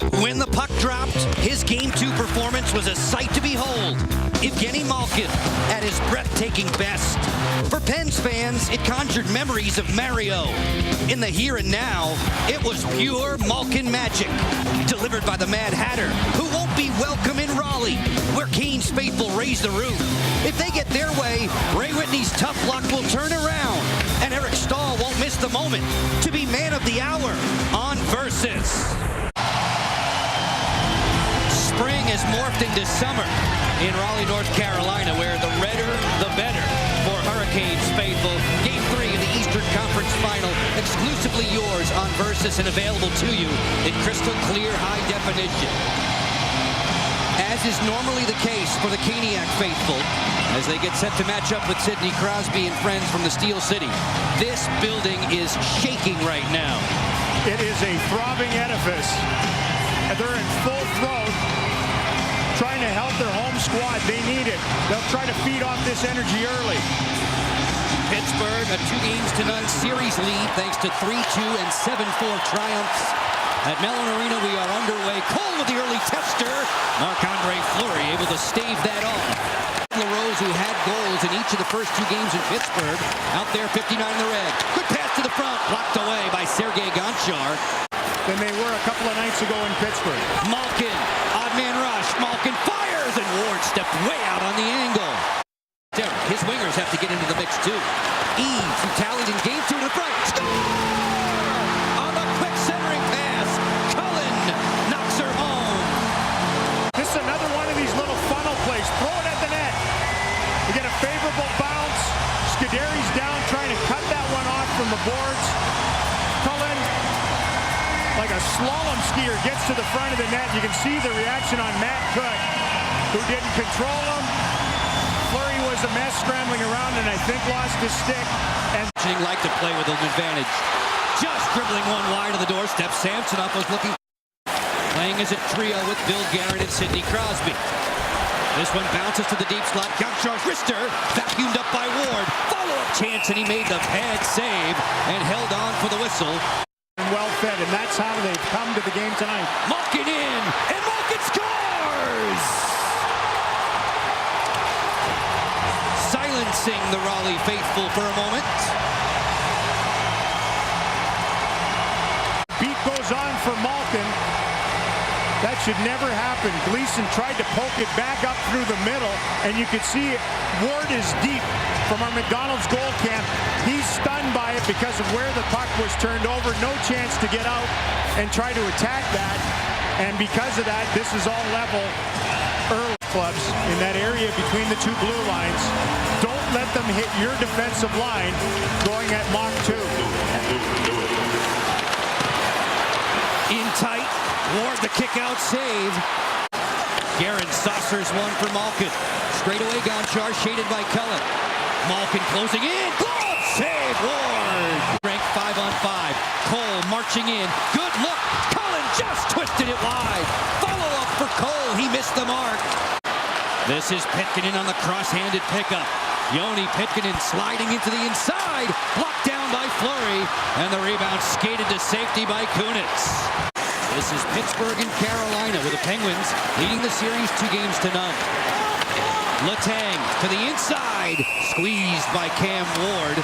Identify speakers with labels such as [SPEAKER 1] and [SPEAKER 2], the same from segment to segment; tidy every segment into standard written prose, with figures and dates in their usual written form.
[SPEAKER 1] When the puck dropped, his Game 2 performance was a sight to behold. Evgeny Malkin at his breathtaking best. For Pens fans, it conjured memories of Mario. In the here and now, it was pure Malkin magic. Delivered by the Mad Hatter, who won't be welcome in Raleigh, where Canes faithful raise the roof. If they get their way, Ray Whitney's tough luck will turn around, and Eric Stahl won't miss the moment to be man of the hour on Versus. Spring has morphed into summer in Raleigh, North Carolina, where the redder, the better for Hurricanes faithful. Game 3 of the Eastern Conference Final, exclusively yours on Versus and available to you in crystal clear high definition. As is normally the case for the Caniac faithful, as they get set to match up with Sidney Crosby and friends from the Steel City, this building is shaking right now.
[SPEAKER 2] It is a throbbing edifice. They're in full throat, trying to help their home squad. They need it. They'll try to feed off this energy early.
[SPEAKER 1] Pittsburgh, a 2-0 series lead thanks to 3-2 and 7-4 triumphs. At Mellon Arena, we are underway. Cole with the early tester. Marc-Andre Fleury able to stave that off. LaRose, who had goals in each of the first 2 games in Pittsburgh, out there 59 in the red. Good pass to the front, blocked away by Sergei Gonchar.
[SPEAKER 2] Than they were a couple of nights ago in Pittsburgh.
[SPEAKER 1] Malkin, odd man rush. Malkin fires, and Ward stepped way out on the angle. Derek, his wingers have to get into the mix too. Eves, who tallied in Game 2 to the front. Score! On the quick centering pass, Cullen knocks her home.
[SPEAKER 2] This is another one of these little funnel plays. Throw it at the net. You get a favorable bounce. Scuderi's down trying to cut that one off from the boards. Cullen, like a slalom skier, gets to the front of the net. You can see the reaction on Matt Cook, who didn't control him. Fleury was a mess scrambling around and I think lost his stick. And
[SPEAKER 1] Like to play with an advantage. Just dribbling one wide of the doorstep. Samsonov was looking. Playing as a trio with Bill Guerin and Sidney Crosby. This one bounces to the deep slot. Gonchar's wrister vacuumed up by Ward. Follow-up chance, and he made the pad save and held on for the whistle.
[SPEAKER 2] Well fed, and that's how they've come to the game tonight.
[SPEAKER 1] Malkin in, and Malkin scores! Silencing the Raleigh faithful for a moment.
[SPEAKER 2] Beat goes on for Malkin. That should never happen. Gleason tried to poke it back up through the middle, and you could see it. Ward is deep from our McDonald's goal camp. He's stunned by it because of where the puck was turned over. No chance to get out and try to attack that. And because of that, this is all level. Early clubs in that area between the 2 blue lines. Don't let them hit your defensive line going at Mach 2.
[SPEAKER 1] In tight. Ward the kick-out save. Guerin saucers one for Malkin. Straight away Gonchar, shaded by Cullen. Malkin closing in. Glove save, Ward. Ranked 5-on-5. Cole marching in. Good look. Cullen just twisted it wide. Follow-up for Cole. He missed the mark. This is Pitkanen on the cross-handed pickup. Joni Pitkanen sliding into the inside. Blocked down by Fleury. And the rebound skated to safety by Kunitz. This is Pittsburgh and Carolina, with the Penguins leading the series 2-0. Letang to the inside, squeezed by Cam Ward.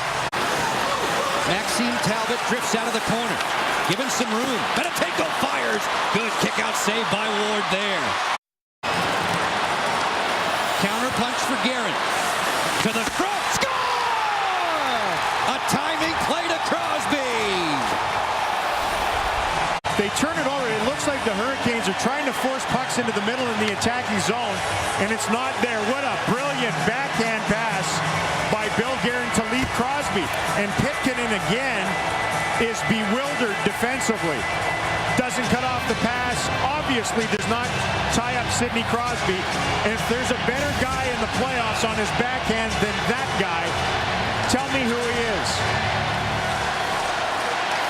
[SPEAKER 1] Maxime Talbot drifts out of the corner, given some room. Beneteko fires. Good kick-out save by Ward there. Counter punch for Guerin. To the front. Score! A timing play to Crosby.
[SPEAKER 2] They turn it over. It looks like the Hurricanes are trying to force pucks into the middle in the attacking zone, and it's not there. What a brilliant backhand pass by Bill Guerin to lead Crosby. And Pitkanen again is bewildered defensively. Doesn't cut off the pass. Obviously does not tie up Sidney Crosby. And if there's a better guy in the playoffs on his backhand than that guy, tell me who he is.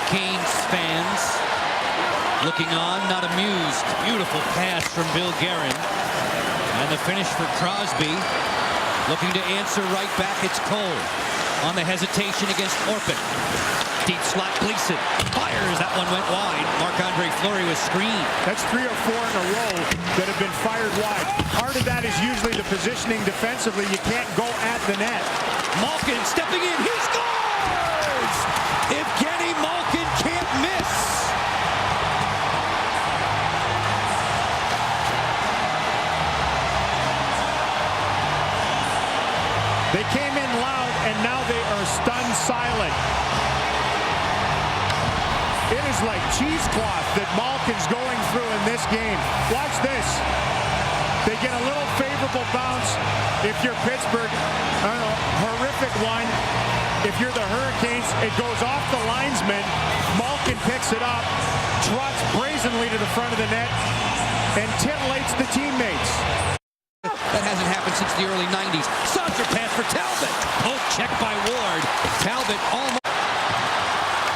[SPEAKER 1] Canes fans looking on, not amused. Beautiful pass from Bill Guerin. And the finish for Crosby. Looking to answer right back, it's Cole. on the hesitation against Orpik. Deep slot, Gleason fires. That one went wide. Marc-Andre Fleury was screened.
[SPEAKER 2] That's 3 or 4 in a row that have been fired wide. Part of that is usually the positioning defensively. You can't go at the net.
[SPEAKER 1] Malkin stepping in. He scores! Evgeny Malkin can't miss.
[SPEAKER 2] They came in loud, and now they are stunned silent. It is like cheesecloth that Malkin's going through in this game. Watch this. They get a little favorable bounce. If you're Pittsburgh, horrific one. If you're the Hurricanes, it goes off the linesman. Malkin picks it up, trots brazenly to the front of the net, and titillates the teammates.
[SPEAKER 1] That hasn't happened since the early 90s. Saucer pass for Talbot. Poke check by Ward. Talbot almost.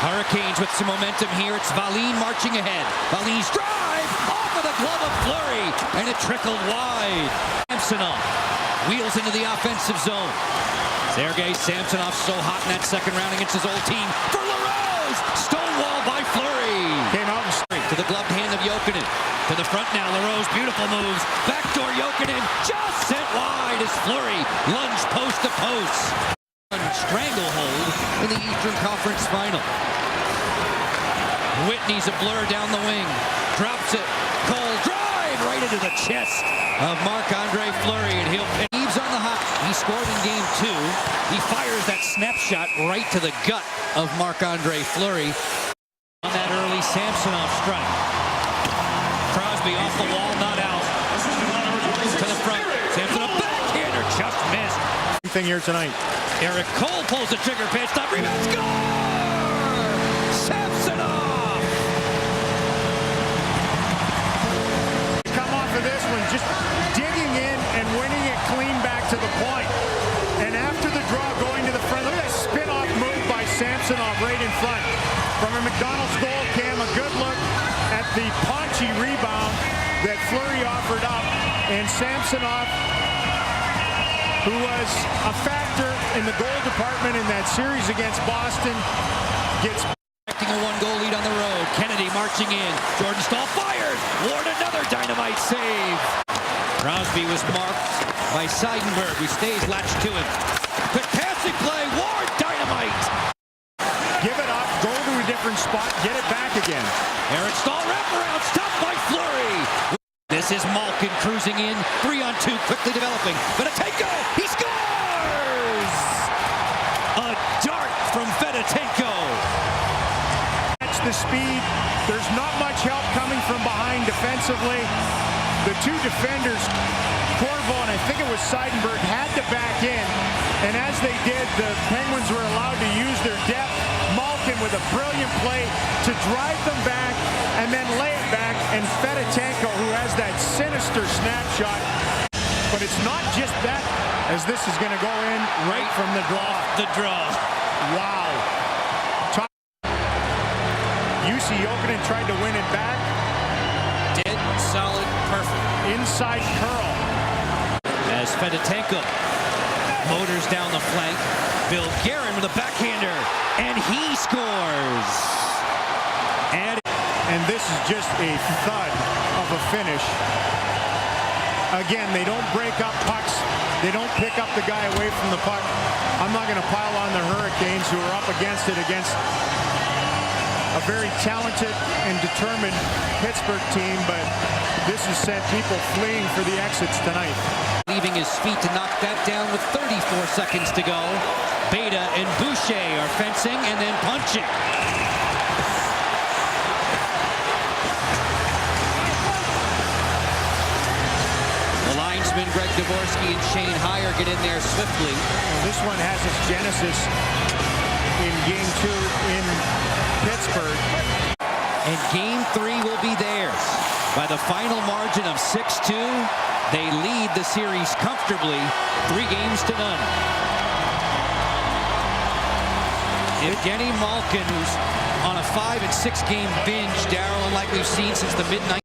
[SPEAKER 1] Hurricanes with some momentum here. It's Wallin marching ahead. Wallin's drive off of the glove of Fleury, and it trickled wide. Samsonov wheels into the offensive zone. Sergei Samsonov so hot in that second round against his old team. For LaRose! Stonewall by Fleury.
[SPEAKER 2] Came out and straight
[SPEAKER 1] To the gloved hand of Jokinen. To the front now, LaRose, beautiful moves. Backdoor Jokinen, just sent wide as Fleury lunged post to post. Stranglehold in the Eastern Conference Final. Whitney's a blur down the wing. Drops it. Cole drive right into the chest of Marc-Andre Fleury, and he'll leaves on the hop. He scored in game 2. He fires that snapshot right to the gut of Marc-Andre Fleury on that early Samsonov strike. Crosby off the wall, not out. To the front. Samsonov backhander, just missed.
[SPEAKER 2] thing here tonight.
[SPEAKER 1] Eric Cole pulls the trigger, pitch, stop, rebound, score! Samsonov!
[SPEAKER 2] Come off of this one, just digging in and winning it clean back to the point. And after the draw, going to the front, look at that spin-off move by Samsonov right in front. From a McDonald's goal cam, a good look at the paunchy rebound that Fleury offered up. And Samsonov, who was a factor in the goal department in that series against Boston, gets
[SPEAKER 1] a one-goal lead on the road. Kennedy marching in. Jordan Staal fires. Ward another dynamite save. Crosby was marked by Seidenberg, who stays latched to him. Quick passing play. Ward dynamite.
[SPEAKER 2] give it up, go to a different spot, get it back again.
[SPEAKER 1] Eric Staal wraparound, stopped by Fleury. This is Malkin cruising in. 3-on-2 quickly developing. Fedotenko, he scores! A dart from Fedotenko.
[SPEAKER 2] That's the speed. There's not much help coming from behind defensively. The two defenders, Corvo and I think it was Seidenberg, had to back in. And as they did, the Penguins were allowed to use their depth. Malkin with a brilliant play to drive them back and then lay it back. And Fedotenko, who has that sinister snapshot. But it's not just that, as this is going to go in right from the draw.
[SPEAKER 1] The draw.
[SPEAKER 2] Wow. Jussi Jokinen tried to win it back.
[SPEAKER 1] Dead, solid, perfect.
[SPEAKER 2] Inside curl.
[SPEAKER 1] As Fedotenko motors down the flank. Bill Guerin with a backhander. And he scores.
[SPEAKER 2] And this is just a thud of a finish. Again, they don't break up pucks. They don't pick up the guy away from the puck. I'm not going to pile on the Hurricanes, who are up against it against a very talented and determined Pittsburgh team, but this has sent people fleeing for the exits tonight.
[SPEAKER 1] Leaving his feet to knock that down with 34 seconds to go. Beta and Boucher are fencing and then punching. The linesmen Greg Dvorsky and Shane Heyer get in there swiftly.
[SPEAKER 2] Well, this one has its genesis in Game 2 in Pittsburgh.
[SPEAKER 1] And Game 3 will be theirs. By the final margin of 6-2, they lead the series comfortably, 3-0. Evgeny Malkin, who's on a 5- and 6-game binge, Darryl, unlike we've seen since the mid-90s.